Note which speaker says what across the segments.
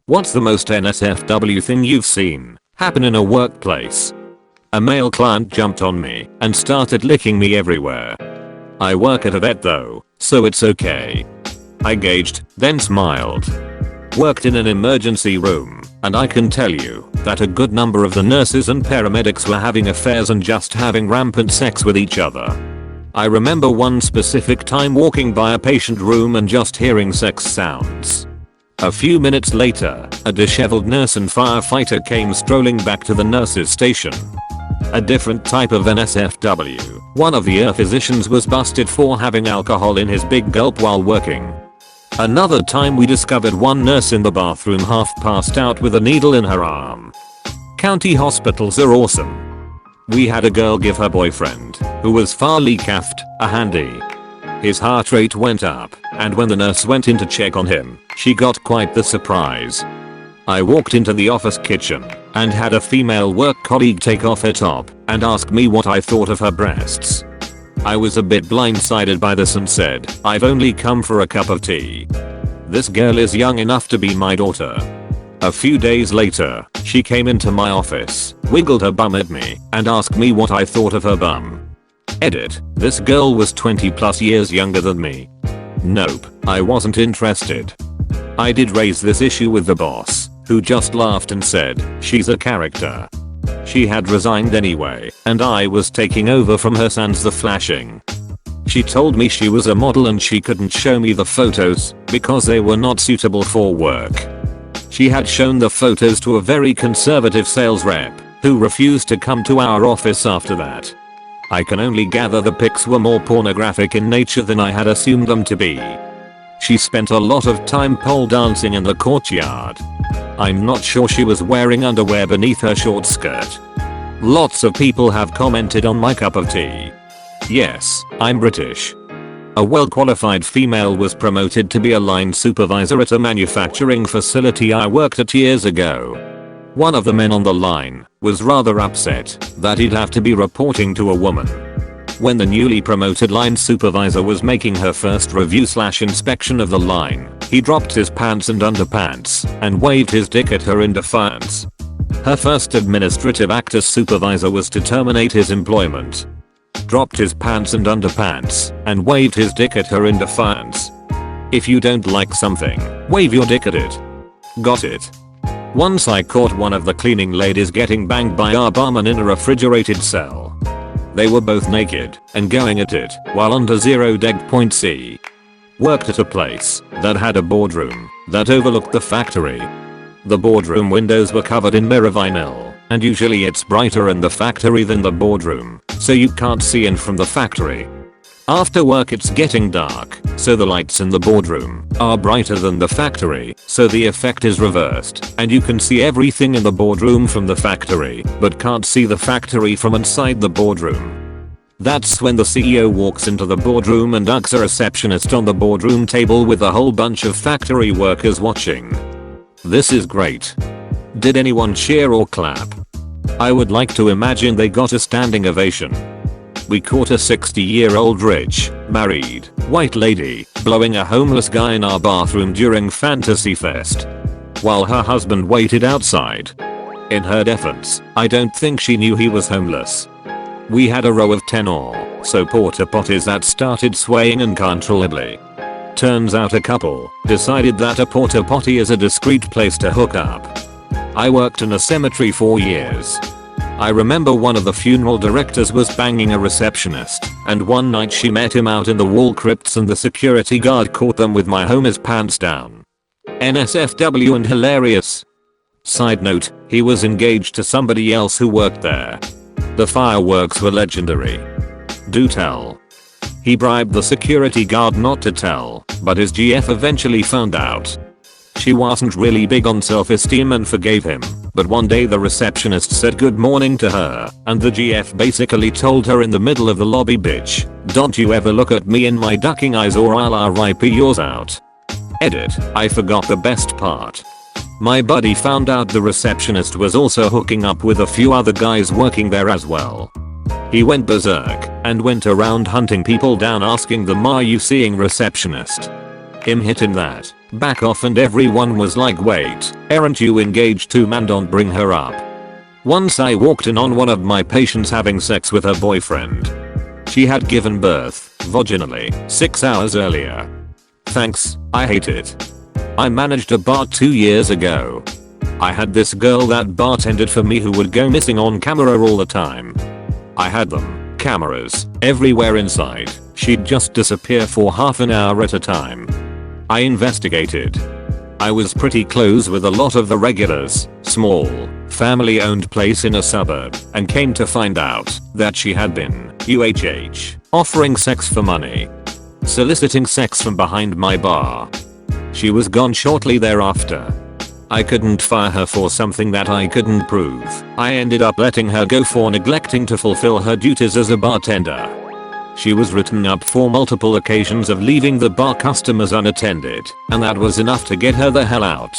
Speaker 1: What's the most NSFW thing you've seen happen in a workplace? A male client jumped on me and started licking me everywhere. I work at a vet though, so it's okay. I gauged, then smiled. Worked in an emergency room, and I can tell you that a good number of the nurses and paramedics were having affairs and just having rampant sex with each other. I remember one specific time walking by a patient room and just hearing sex sounds. A few minutes later, a disheveled nurse and firefighter came strolling back to the nurse's station. A different type of NSFW, one of the physicians was busted for having alcohol in his big gulp while working. Another time we discovered one nurse in the bathroom half passed out with a needle in her arm. County hospitals are awesome. We had a girl give her boyfriend, who was far leaked, a handy. His heart rate went up, and when the nurse went in to check on him, she got quite the surprise. I walked into the office kitchen and had a female work colleague take off her top and ask me what I thought of her breasts. I was a bit blindsided by this and said, "I've only come for a cup of tea. This girl is young enough to be my daughter." A few days later, she came into my office, wiggled her bum at me, and asked me what I thought of her bum. Edit, this girl was 20+ years younger than me. Nope, I wasn't interested. I did raise this issue with the boss, who just laughed and said, "She's a character." She had resigned anyway, and I was taking over from her sans the flashing. She told me she was a model and she couldn't show me the photos because they were not suitable for work. She had shown the photos to a very conservative sales rep, who refused to come to our office after that. I can only gather the pics were more pornographic in nature than I had assumed them to be. She spent a lot of time pole dancing in the courtyard. I'm not sure she was wearing underwear beneath her short skirt. Lots of people have commented on my cup of tea. Yes, I'm British. A well-qualified female was promoted to be a line supervisor at a manufacturing facility I worked at years ago. One of the men on the line was rather upset that he'd have to be reporting to a woman. When the newly promoted line supervisor was making her first review/inspection of the line, he dropped his pants and underpants and waved his dick at her in defiance. Her first administrative act as supervisor was to terminate his employment. Dropped his pants and underpants and waved his dick at her in defiance. If you don't like something, wave your dick at it. Got it? Once I caught one of the cleaning ladies getting banged by our barman in a refrigerated cell. They were both naked and going at it while under 0°C. Worked at a place that had a boardroom that overlooked the factory. The boardroom windows were covered in mirror vinyl, and usually it's brighter in the factory than the boardroom, so you can't see in from the factory. After work it's getting dark, so the lights in the boardroom are brighter than the factory, so the effect is reversed and you can see everything in the boardroom from the factory, but can't see the factory from inside the boardroom. That's when the CEO walks into the boardroom and hugs a receptionist on the boardroom table with a whole bunch of factory workers watching. This is great. Did anyone cheer or clap? I would like to imagine they got a standing ovation. We caught a 60-year-old rich, married, white lady blowing a homeless guy in our bathroom during Fantasy Fest, while her husband waited outside. In her defense, I don't think she knew he was homeless. We had a row of 10 or so porta potties that started swaying uncontrollably. Turns out a couple decided that a porta potty is a discreet place to hook up. I worked in a cemetery for years. I remember one of the funeral directors was banging a receptionist, and one night she met him out in the wall crypts and the security guard caught them with my homie's pants down. NSFW and hilarious. Side note, he was engaged to somebody else who worked there. The fireworks were legendary. Do tell. He bribed the security guard not to tell, but his GF eventually found out. She wasn't really big on self-esteem and forgave him, but one day the receptionist said good morning to her, and the GF basically told her in the middle of the lobby, "Bitch, don't you ever look at me in my ducking eyes or I'll RIP yours out." Edit, I forgot the best part. My buddy found out the receptionist was also hooking up with a few other guys working there as well. He went berserk and went around hunting people down asking them, "Are you seeing receptionist?" Him hitting that Back off, and everyone was like, wait, aren't you engaged to, man, don't bring her up. Once I walked in on one of my patients having sex with her boyfriend. She had given birth, vaginally, 6 hours earlier. Thanks, I hate it. I managed a bar 2 years ago. I had this girl that bartended for me who would go missing on camera all the time. I had them, cameras, everywhere inside. She'd just disappear for half an hour at a time. I investigated. I was pretty close with a lot of the regulars, small, family-owned place in a suburb, and came to find out that she had been, offering sex for money. Soliciting sex from behind my bar. She was gone shortly thereafter. I couldn't fire her for something that I couldn't prove. I ended up letting her go for neglecting to fulfill her duties as a bartender. She was written up for multiple occasions of leaving the bar customers unattended, and that was enough to get her the hell out.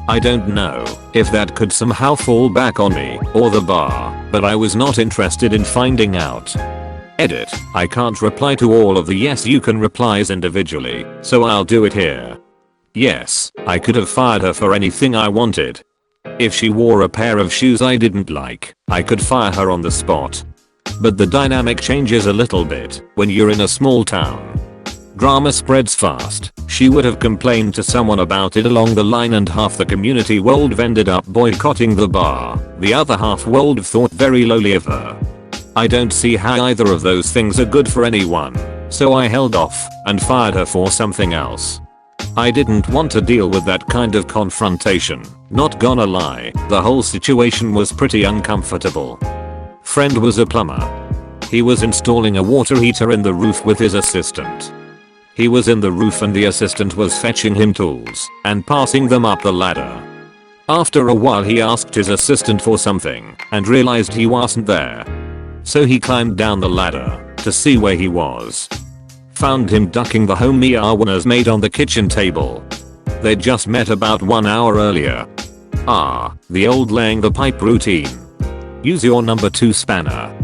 Speaker 1: I don't know if that could somehow fall back on me or the bar, but I was not interested in finding out. Edit. I can't reply to all of the yes you can replies individually, so I'll do it here. Yes, I could have fired her for anything I wanted. If she wore a pair of shoes I didn't like, I could fire her on the spot. But the dynamic changes a little bit when you're in a small town. Drama spreads fast. She would have complained to someone about it along the line, and half the community would have ended up boycotting the bar. The other half would have thought very lowly of her. I don't see how either of those things are good for anyone, so I held off and fired her for something else. I didn't want to deal with that kind of confrontation, not gonna lie, the whole situation was pretty uncomfortable. Friend was a plumber. He was installing a water heater in the roof with his assistant. He was in the roof and the assistant was fetching him tools and passing them up the ladder. After a while he asked his assistant for something and realized he wasn't there. So he climbed down the ladder to see where he was. Found him ducking the homemade awareness made on the kitchen table. They'd just met about 1 hour earlier. The old laying the pipe routine. Use your number 2 spanner.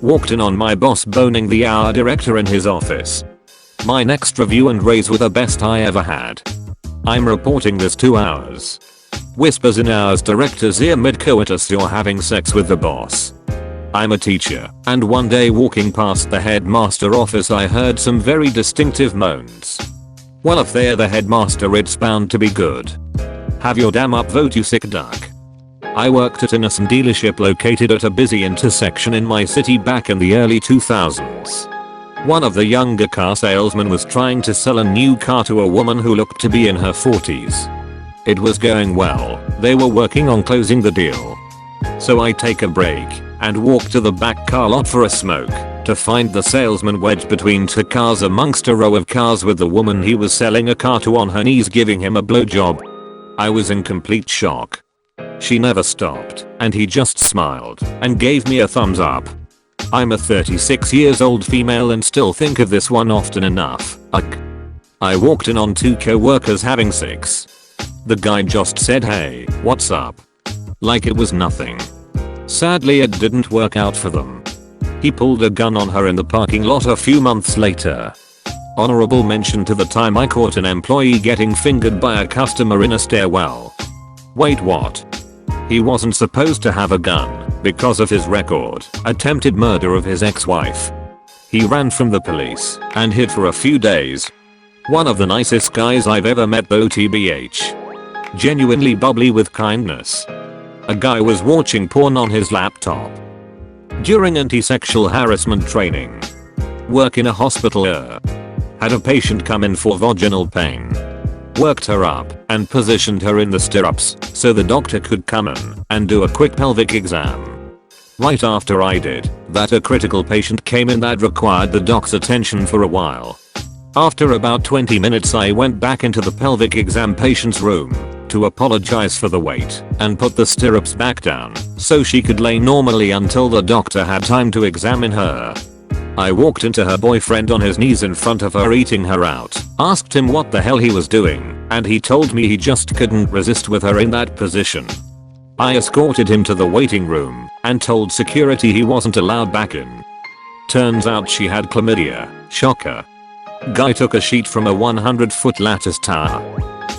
Speaker 1: Walked in on my boss boning the hour director in his office. My next review and raise were the best I ever had. I'm reporting this 2 hours. Whispers in hours director's ear mid-coitus you're having sex with the boss. I'm a teacher, and one day walking past the headmaster office I heard some very distinctive moans. Well, if they're the headmaster it's bound to be good. Have your damn up vote, you sick duck. I worked at a Nissan dealership located at a busy intersection in my city back in the early 2000s. One of the younger car salesmen was trying to sell a new car to a woman who looked to be in her 40s. It was going well, they were working on closing the deal. So I take a break and walk to the back car lot for a smoke to find the salesman wedged between 2 cars amongst a row of cars with the woman he was selling a car to on her knees giving him a blowjob. I was in complete shock. She never stopped, and he just smiled and gave me a thumbs up. I'm a 36 years old female and still think of this one often enough. I walked in on 2 co-workers having sex. The guy just said, "Hey, what's up?" Like it was nothing. Sadly it didn't work out for them. He pulled a gun on her in the parking lot a few months later. Honorable mention to the time I caught an employee getting fingered by a customer in a stairwell. Wait, what? He wasn't supposed to have a gun because of his record, attempted murder of his ex-wife. He ran from the police and hid for a few days. One of the nicest guys I've ever met though, TBH. Genuinely bubbly with kindness. A guy was watching porn on his laptop. During anti-sexual harassment training. Work in a hospital. Had a patient come in for vaginal pain. Worked her up and positioned her in the stirrups so the doctor could come in and do a quick pelvic exam. Right after I did that, a critical patient came in that required the doc's attention for a while. After about 20 minutes I went back into the pelvic exam patient's room to apologize for the wait and put the stirrups back down so she could lay normally until the doctor had time to examine her. I walked into her boyfriend on his knees in front of her eating her out, asked him what the hell he was doing, and he told me he just couldn't resist with her in that position. I escorted him to the waiting room and told security he wasn't allowed back in. Turns out she had chlamydia. Shocker. Guy took a sheet from a 100-foot lattice tower.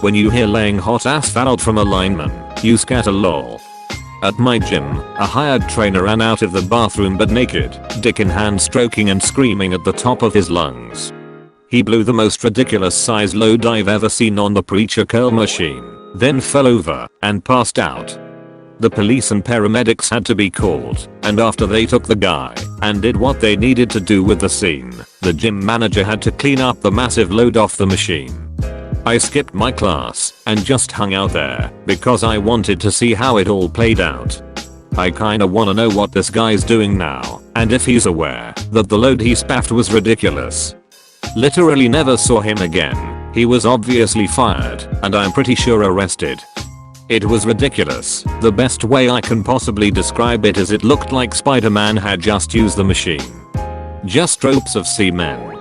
Speaker 1: When you hear laying hot asphalt from a lineman, you scatter lol. At my gym, a hired trainer ran out of the bathroom but naked, dick in hand, stroking and screaming at the top of his lungs. He blew the most ridiculous size load I've ever seen on the preacher curl machine, then fell over and passed out. The police and paramedics had to be called, and after they took the guy and did what they needed to do with the scene, the gym manager had to clean up the massive load off the machine. I skipped my class and just hung out there because I wanted to see how it all played out. I kinda wanna know what this guy's doing now and if he's aware that the load he spaffed was ridiculous. Literally never saw him again. He was obviously fired and I'm pretty sure arrested. It was ridiculous. The best way I can possibly describe it is it looked like Spider-Man had just used the machine. Just ropes of semen.